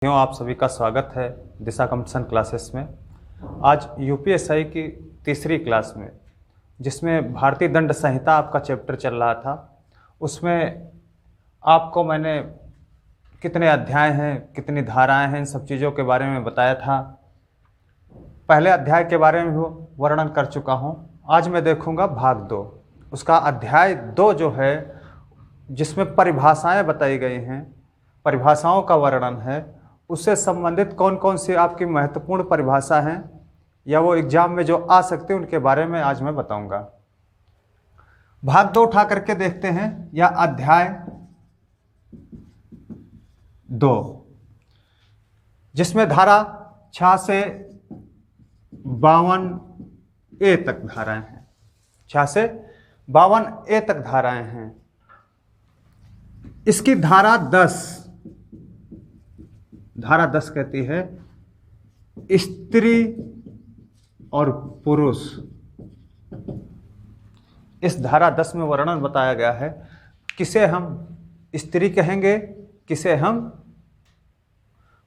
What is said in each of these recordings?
क्यों आप सभी का स्वागत है दिशा कंपटीशन क्लासेस में। आज यूपीएसआई की तीसरी क्लास में, जिसमें भारतीय दंड संहिता आपका चैप्टर चल रहा था, उसमें आपको मैंने कितने अध्याय हैं, कितनी धाराएं हैं, इन सब चीज़ों के बारे में बताया था। पहले अध्याय के बारे में भी वर्णन कर चुका हूं। आज मैं देखूंगा भाग 2, उसका अध्याय 2 जो है, जिसमें परिभाषाएं बताई गई हैं, परिभाषाओं का वर्णन है। उससे संबंधित कौन कौन सी आपकी महत्वपूर्ण परिभाषा हैं या वो एग्जाम में जो आ सकते हैं, उनके बारे में आज मैं बताऊंगा। भाग 2 उठा करके देखते हैं, या अध्याय 2, जिसमें धारा 6 से 52A तक धाराएं हैं। 6 से 52A तक धाराएं हैं। इसकी धारा 10 कहती है स्त्री और पुरुष। इस धारा 10 में वर्णन बताया गया है, किसे हम स्त्री कहेंगे, किसे हम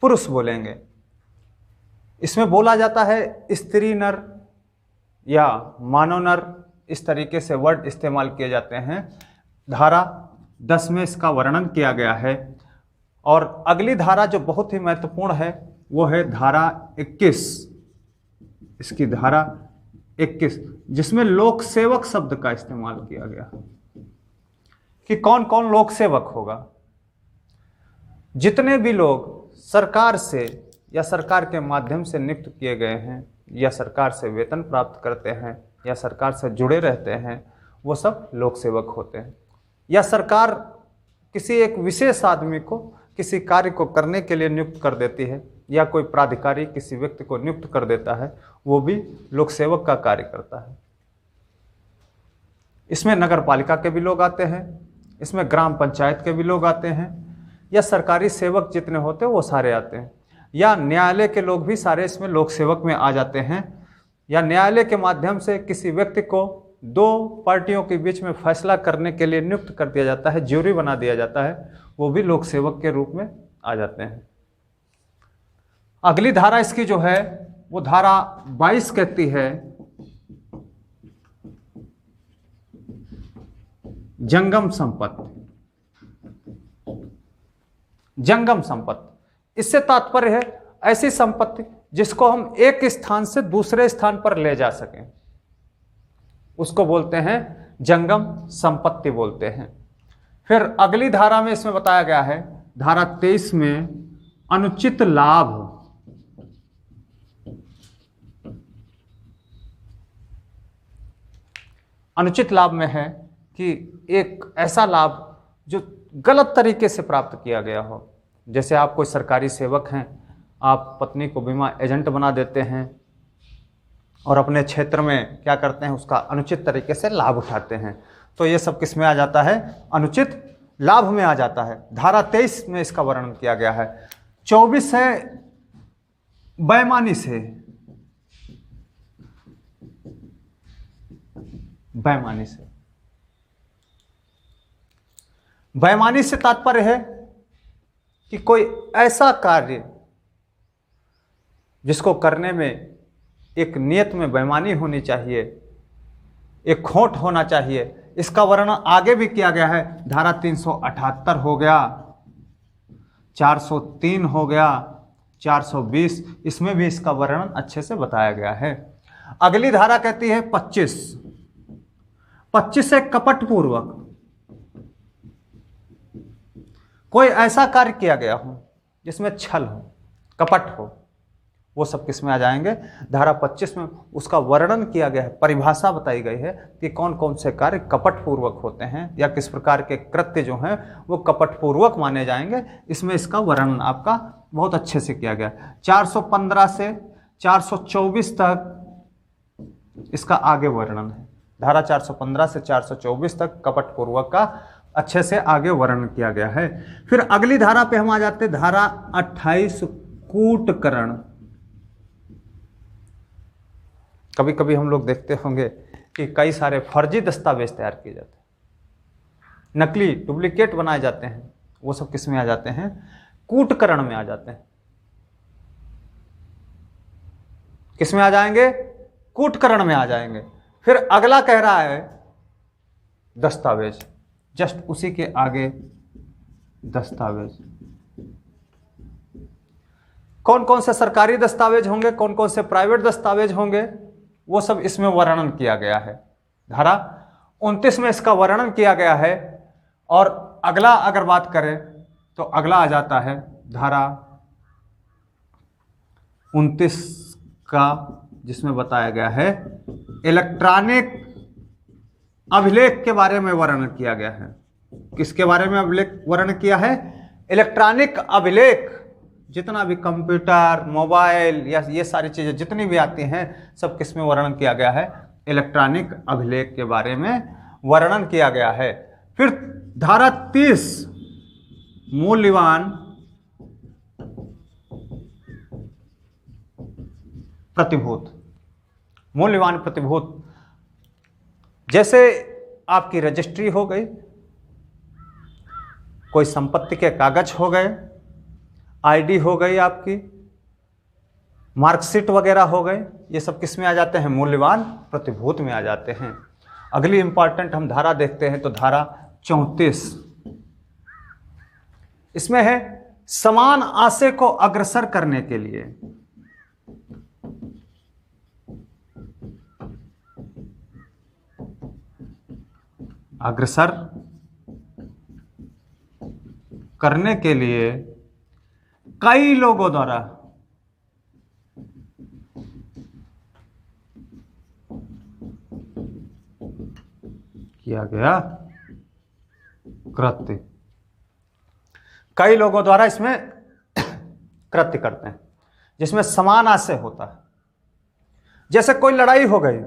पुरुष बोलेंगे। इसमें बोला जाता है स्त्री नर या मानव नर, इस तरीके से वर्ड इस्तेमाल किए जाते हैं। धारा 10 में इसका वर्णन किया गया है। और अगली धारा जो बहुत ही महत्वपूर्ण है वो है धारा 21। इसकी धारा 21, जिसमें लोक सेवक शब्द का इस्तेमाल किया गया कि कौन कौन लोक सेवक होगा। जितने भी लोग सरकार से या सरकार के माध्यम से नियुक्त किए गए हैं, या सरकार से वेतन प्राप्त करते हैं, या सरकार से जुड़े रहते हैं, वो सब लोक सेवक होते हैं। या सरकार किसी एक विशेष आदमी को किसी कार्य को करने के लिए नियुक्त कर देती है, या कोई प्राधिकारी किसी व्यक्ति को नियुक्त कर देता है, वो भी लोक सेवक का कार्य करता है। इसमें नगर पालिका के भी लोग आते हैं, इसमें ग्राम पंचायत के भी लोग आते हैं, या सरकारी सेवक जितने होते हैं वो सारे आते हैं, या न्यायालय के लोग भी सारे इसमें लोक सेवक में आ जाते हैं। या न्यायालय के माध्यम से किसी व्यक्ति को 2 पार्टियों के बीच में फैसला करने के लिए नियुक्त कर दिया जाता है, ज्यूरी बना दिया जाता है, वो भी लोक सेवक के रूप में आ जाते हैं। अगली धारा इसकी जो है वो धारा 22 कहती है जंगम संपत्ति। जंगम संपत्ति, इससे तात्पर्य है ऐसी संपत्ति जिसको हम एक स्थान से दूसरे स्थान पर ले जा सकें, उसको बोलते हैं जंगम संपत्ति बोलते हैं। फिर अगली धारा में इसमें बताया गया है, धारा 23 में अनुचित लाभ। अनुचित लाभ में है कि एक ऐसा लाभ जो गलत तरीके से प्राप्त किया गया हो। जैसे आप कोई सरकारी सेवक हैं, आप पत्नी को बीमा एजेंट बना देते हैं और अपने क्षेत्र में क्या करते हैं, उसका अनुचित तरीके से लाभ उठाते हैं, तो ये सब किस में आ जाता है, अनुचित लाभ में आ जाता है। धारा 23 में इसका वर्णन किया गया है। 24 है बेईमानी से। बेईमानी से, बेईमानी से तात्पर्य है कि कोई ऐसा कार्य जिसको करने में एक नियत में बेईमानी होनी चाहिए, एक खोट होना चाहिए, इसका वर्णन आगे भी किया गया है। धारा 378 हो गया, 403 हो गया, 420, इसमें भी इसका वर्णन अच्छे से बताया गया है। अगली धारा कहती है 25 है कपटपूर्वक। कोई ऐसा कार्य किया गया हो जिसमें छल हो, कपट हो, वो सब किस में आ जाएंगे, धारा 25 में उसका वर्णन किया गया है। परिभाषा बताई गई है कि कौन कौन से कार्य कपटपूर्वक होते हैं, या किस प्रकार के कृत्य जो हैं वो कपटपूर्वक माने जाएंगे। इसमें इसका वर्णन आपका बहुत अच्छे से किया गया। 415 से 424 तक इसका आगे वर्णन है। धारा 415 से 424 तक कपटपूर्वक का अच्छे से आगे वर्णन किया गया है। फिर अगली धारा पे हम आ जाते हैं, धारा 28 कूटकरण। कभी कभी हम लोग देखते होंगे कि कई सारे फर्जी दस्तावेज तैयार किए जाते हैं, नकली डुप्लीकेट बनाए जाते हैं, वो सब किस में आ जाते हैं, कूटकरण में आ जाते हैं। किस में आ जाएंगे? कूटकरण में आ जाएंगे। फिर अगला कह रहा है दस्तावेज, जस्ट उसी के आगे दस्तावेज। कौन कौन से सरकारी दस्तावेज होंगे, कौन कौन से प्राइवेट दस्तावेज होंगे, वो सब इसमें वर्णन किया गया है। धारा 29 में इसका वर्णन किया गया है। और अगला अगर बात करें तो अगला आ जाता है धारा 29 का, जिसमें बताया गया है इलेक्ट्रॉनिक अभिलेख के बारे में वर्णन किया गया है। किसके बारे में अभिलेख वर्णन किया है? इलेक्ट्रॉनिक अभिलेख। जितना भी कंप्यूटर, मोबाइल या ये सारी चीजें जितनी भी आती हैं, सब किस में वर्णन किया गया है? इलेक्ट्रॉनिक अभिलेख के बारे में वर्णन किया गया है। फिर धारा 30 मूल्यवान प्रतिभूत। मूल्यवान प्रतिभूत जैसे आपकी रजिस्ट्री हो गई, कोई संपत्ति के कागज हो गए, आईडी हो गई, आपकी मार्कशीट वगैरह हो गए, ये सब किस में आ जाते हैं? मूल्यवान प्रतिभूत में आ जाते हैं। अगली इंपॉर्टेंट हम धारा देखते हैं तो धारा 34, इसमें है समान आशय को अग्रसर करने के लिए। अग्रसर करने के लिए कई लोगों द्वारा किया गया कृत्य। कई लोगों द्वारा इसमें कृत्य करते हैं जिसमें समान आशय होता है। जैसे कोई लड़ाई हो गई,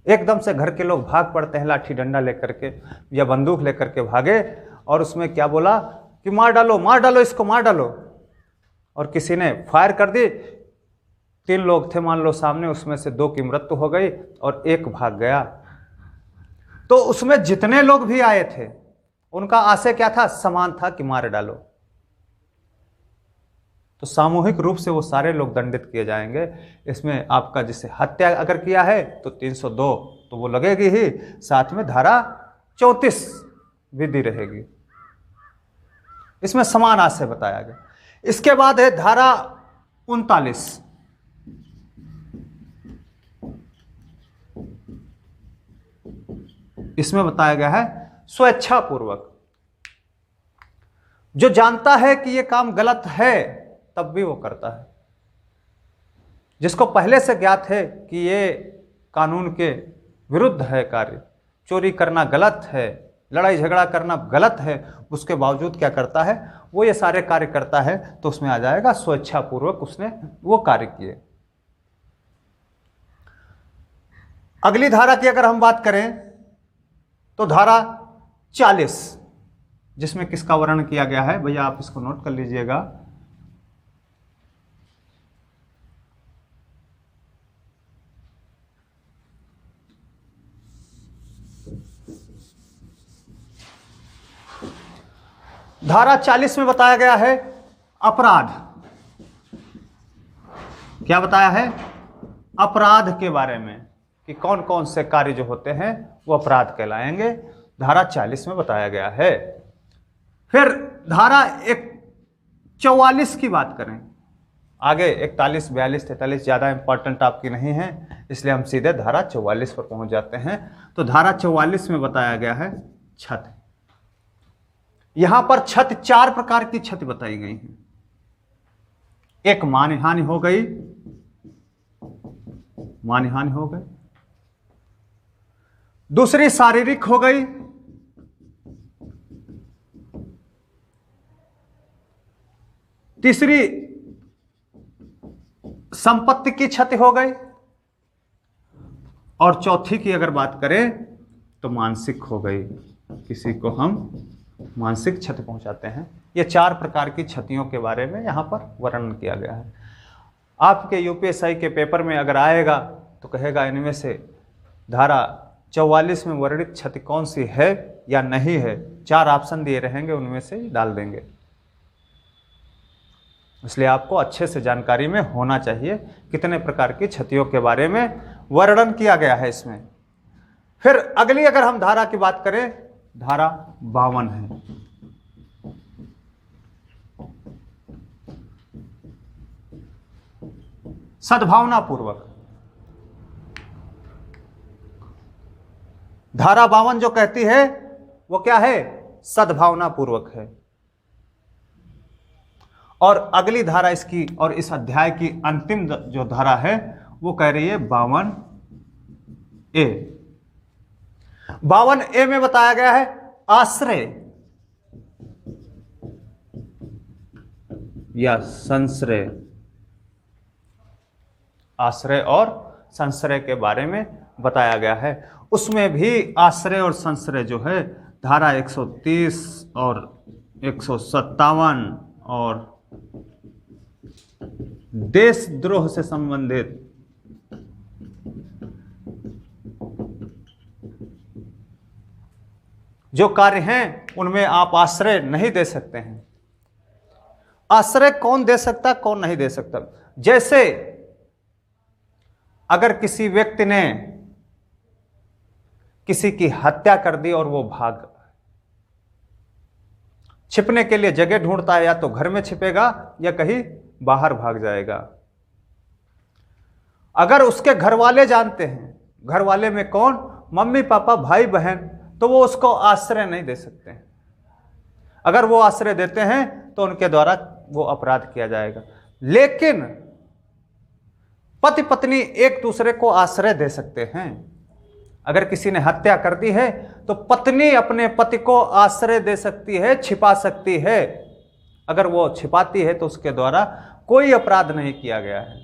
एकदम से घर के लोग भाग पड़ते हैं लाठी डंडा लेकर के या बंदूक लेकर के भागे, और उसमें क्या बोला कि मार डालो, मार डालो, इसको मार डालो, और किसी ने फायर कर दी। 3 लोग थे मान लो सामने, उसमें से 2 की मृत्यु हो गई और 1 भाग गया। तो उसमें जितने लोग भी आए थे उनका आशय क्या था? समान था कि मार डालो। तो सामूहिक रूप से वो सारे लोग दंडित किए जाएंगे। इसमें आपका जैसे हत्या अगर किया है तो 302 तो वो लगेगी ही, साथ में धारा 34 विधि रहेगी। इसमें समान आशय बताया गया। इसके बाद है धारा 39, इसमें बताया गया है स्वेच्छापूर्वक। जो जानता है कि यह काम गलत है तब भी वो करता है, जिसको पहले से ज्ञात है कि ये कानून के विरुद्ध है कार्य, चोरी करना गलत है, लड़ाई झगड़ा करना गलत है, उसके बावजूद क्या करता है? वो ये सारे कार्य करता है। तो उसमें आ जाएगा स्वेच्छापूर्वक उसने वो कार्य किए। अगली धारा की अगर हम बात करें तो धारा 40, जिसमें किसका वर्णन किया गया है? भैया आप इसको नोट कर लीजिएगा। धारा 40 में बताया गया है अपराध। क्या बताया है? अपराध के बारे में कि कौन कौन से कार्य जो होते हैं वो अपराध कहलाएंगे, धारा 40 में बताया गया है। फिर धारा 44 की बात करें, आगे 41, 42, 43 ज़्यादा इंपॉर्टेंट आपकी नहीं है, इसलिए हम सीधे धारा 44 पर पहुंच जाते हैं। तो धारा 44 में बताया गया है छत। यहां पर छत 4 प्रकार की क्षति बताई गई है। एक मानहानि हो गई, मानहानि हो गई। दूसरी शारीरिक हो गई। तीसरी संपत्ति की क्षति हो गई। और चौथी की अगर बात करें तो मानसिक हो गई, किसी को हम मानसिक क्षति पहुंचाते हैं। ये 4 प्रकार की क्षतियों के बारे में यहां पर वर्णन किया गया है। आपके यूपीएससी के पेपर में अगर आएगा तो कहेगा इनमें से धारा 44 में वर्णित क्षति कौन सी है या नहीं है, 4 ऑप्शन दिए रहेंगे, उनमें से डाल देंगे। इसलिए आपको अच्छे से जानकारी में होना चाहिए कितने प्रकार की क्षतियों के बारे में वर्णन किया गया है इसमें। फिर अगली अगर हम धारा की बात करें, धारा 52 है। सद्भावना पूर्वक। धारा 52 जो कहती है वो क्या है? सद्भावना पूर्वक है। और अगली धारा इसकी और इस अध्याय की अंतिम जो धारा है वो कह रही है 52A। 52A में बताया गया है आश्रय या संश्रय, आश्रय और संश्रय के बारे में बताया गया है। उसमें भी आश्रय और संश्रय जो है धारा 130 और 157 और देशद्रोह से संबंधित जो कार्य हैं उनमें आप आश्रय नहीं दे सकते हैं। आश्रय कौन दे सकता, कौन नहीं दे सकता? जैसे अगर किसी व्यक्ति ने किसी की हत्या कर दी और वो भाग, छिपने के लिए जगह ढूंढता है, या तो घर में छिपेगा या कहीं बाहर भाग जाएगा। अगर उसके घर वाले जानते हैं, घर वाले में कौन? मम्मी पापा भाई बहन, तो वो उसको आश्रय नहीं दे सकते हैं। अगर वो आश्रय देते हैं तो उनके द्वारा वो अपराध किया जाएगा। लेकिन पति पत्नी एक दूसरे को आश्रय दे सकते हैं। अगर किसी ने हत्या कर दी है तो पत्नी अपने पति को आश्रय दे सकती है, छिपा सकती है। अगर वो छिपाती है तो उसके द्वारा कोई अपराध नहीं किया गया है।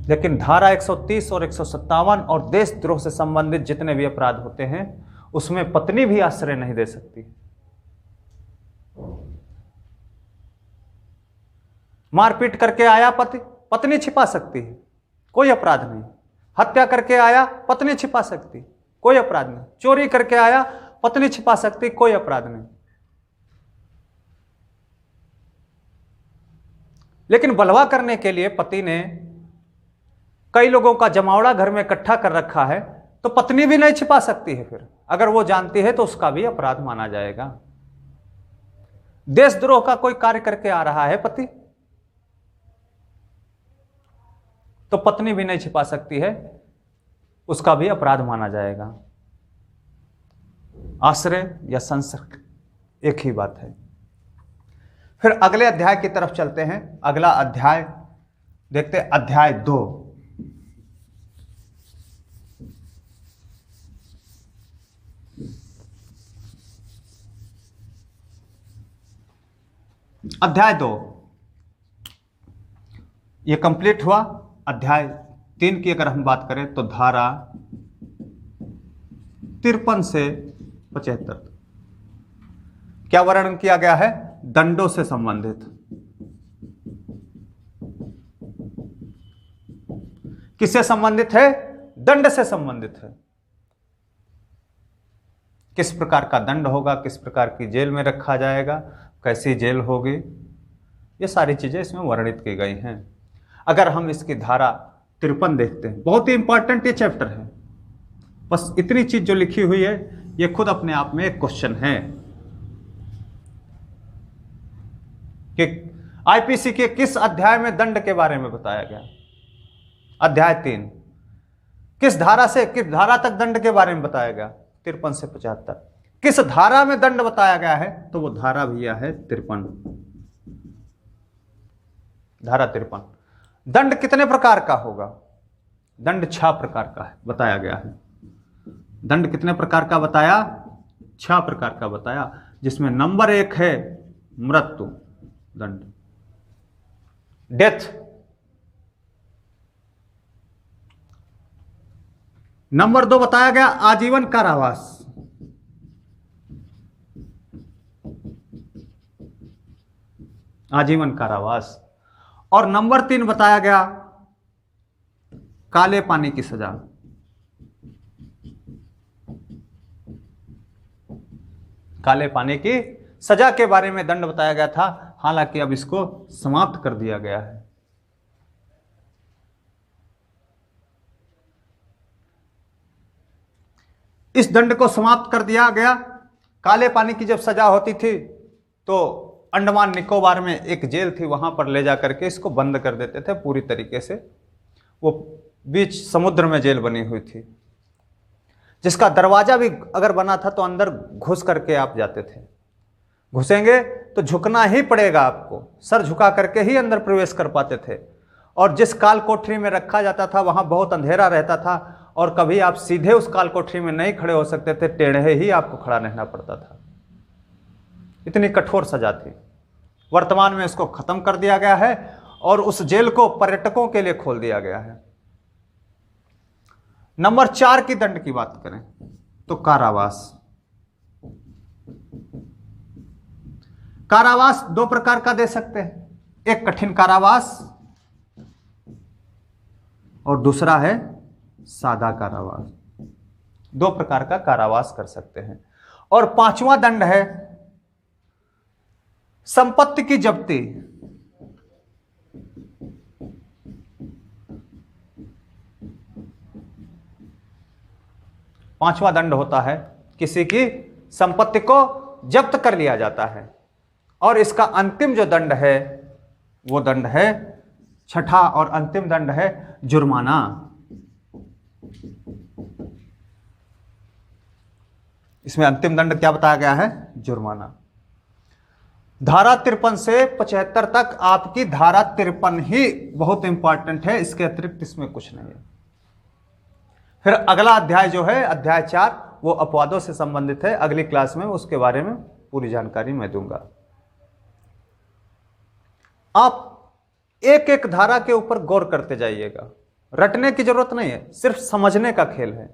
लेकिन धारा 130 और 157 और देशद्रोह से संबंधित जितने भी अपराध होते हैं उसमें पत्नी भी आश्रय नहीं दे सकती। मारपीट करके आया पति, पत्नी छिपा सकती है, कोई अपराध नहीं। हत्या करके आया, पत्नी छिपा सकती, कोई अपराध नहीं। चोरी करके आया, पत्नी छिपा सकती, कोई अपराध नहीं। लेकिन बलवा करने के लिए पति ने कई लोगों का जमावड़ा घर में इकट्ठा कर रखा है तो पत्नी भी नहीं छिपा सकती है। फिर अगर वो जानती है तो उसका भी अपराध माना जाएगा। देशद्रोह का कोई कार्य करके आ रहा है पति, तो पत्नी भी नहीं छिपा सकती है, उसका भी अपराध माना जाएगा। आश्रय या संश्रय एक ही बात है। फिर अगले अध्याय की तरफ चलते हैं। अगला अध्याय देखते हैं, अध्याय 2। अध्याय 2 ये कंप्लीट हुआ। अध्याय 3 की अगर हम बात करें तो धारा 53 से 75 क्या वर्णन किया गया है? दंडों से संबंधित। किससे संबंधित है? दंड से संबंधित है। किस प्रकार का दंड होगा, किस प्रकार की जेल में रखा जाएगा, कैसी जेल होगी, ये सारी चीजें इसमें वर्णित की गई हैं। अगर हम इसकी धारा 53 देखते हैं, बहुत ही इंपॉर्टेंट ये चैप्टर है। बस इतनी चीज जो लिखी हुई है ये खुद अपने आप में एक क्वेश्चन है कि आईपीसी के किस अध्याय में दंड के बारे में बताया गया? अध्याय 3। किस धारा से किस धारा तक दंड के बारे में बताया गया? 53 से 75। किस धारा में दंड बताया गया है? तो वो धारा भैया है 53, धारा 53। दंड कितने प्रकार का होगा? दंड 6 प्रकार का है, बताया गया है। दंड कितने प्रकार का बताया? 6 प्रकार का बताया, जिसमें नंबर 1 है मृत्यु दंड, डेथ। नंबर 2 बताया गया आजीवन कारावास। आजीवन कारावास। और नंबर 3 बताया गया काले पानी की सजा। काले पानी की सजा के बारे में दंड बताया गया था, हालांकि अब इसको समाप्त कर दिया गया है। इस दंड को समाप्त कर दिया गया। काले पानी की जब सजा होती थी तो अंडमान निकोबार में एक जेल थी, वहां पर ले जाकर के इसको बंद कर देते थे पूरी तरीके से। वो बीच समुद्र में जेल बनी हुई थी, जिसका दरवाजा भी अगर बना था तो अंदर घुस करके आप जाते थे। घुसेंगे तो झुकना ही पड़ेगा आपको, सर झुका करके ही अंदर प्रवेश कर पाते थे। और जिस काल कोठरी में रखा जाता था वहां बहुत अंधेरा रहता था और कभी आप सीधे उस काल कोठरी में नहीं खड़े हो सकते थे, टेढ़े ही आपको खड़ा रहना पड़ता था। इतनी कठोर सजा थी। वर्तमान में इसको खत्म कर दिया गया है और उस जेल को पर्यटकों के लिए खोल दिया गया है। नंबर 4 की दंड की बात करें तो कारावास। कारावास 2 प्रकार का दे सकते हैं, एक कठिन कारावास और दूसरा है सादा कारावास। 2 प्रकार का कारावास कर सकते हैं। और 5वां दंड है संपत्ति की जब्ती। पांचवा दंड होता है किसी की संपत्ति को जब्त कर लिया जाता है। और इसका अंतिम जो दंड है वो दंड है, छठा और अंतिम दंड है जुर्माना। इसमें अंतिम दंड क्या बताया गया है? जुर्माना। धारा 53 से 75 तक आपकी धारा 53 ही बहुत इंपॉर्टेंट है, इसके अतिरिक्त इसमें कुछ नहीं है। फिर अगला अध्याय जो है अध्याय 4 वो अपवादों से संबंधित है। अगली क्लास में उसके बारे में पूरी जानकारी मैं दूंगा। आप एक एक धारा के ऊपर गौर करते जाइएगा, रटने की जरूरत नहीं है, सिर्फ समझने का खेल है।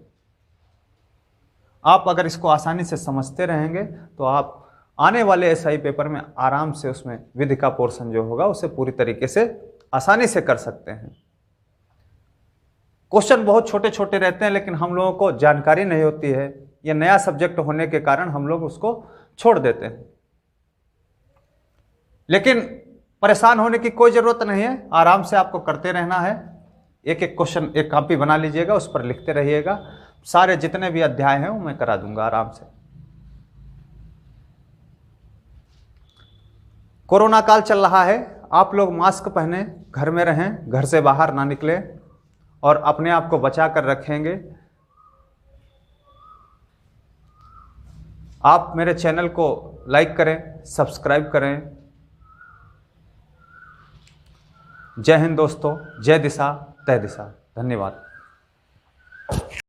आप अगर इसको आसानी से समझते रहेंगे तो आप आने वाले एसआई पेपर में आराम से उसमें विधि का पोर्शन जो होगा उसे पूरी तरीके से आसानी से कर सकते हैं। क्वेश्चन बहुत छोटे छोटे रहते हैं लेकिन हम लोगों को जानकारी नहीं होती है, यह नया सब्जेक्ट होने के कारण हम लोग उसको छोड़ देते हैं। लेकिन परेशान होने की कोई जरूरत नहीं है, आराम से आपको करते रहना है। एक एक क्वेश्चन एक कॉपी बना लीजिएगा, उस पर लिखते रहिएगा। सारे जितने भी अध्याय हैं वो मैं करा दूंगा आराम से। कोरोना काल चल रहा है, आप लोग मास्क पहने, घर में रहें, घर से बाहर ना निकलें और अपने आप को बचा कर रखेंगे। आप मेरे चैनल को लाइक करें, सब्सक्राइब करें। जय हिंद दोस्तों, जय दिशा तय दिशा। धन्यवाद।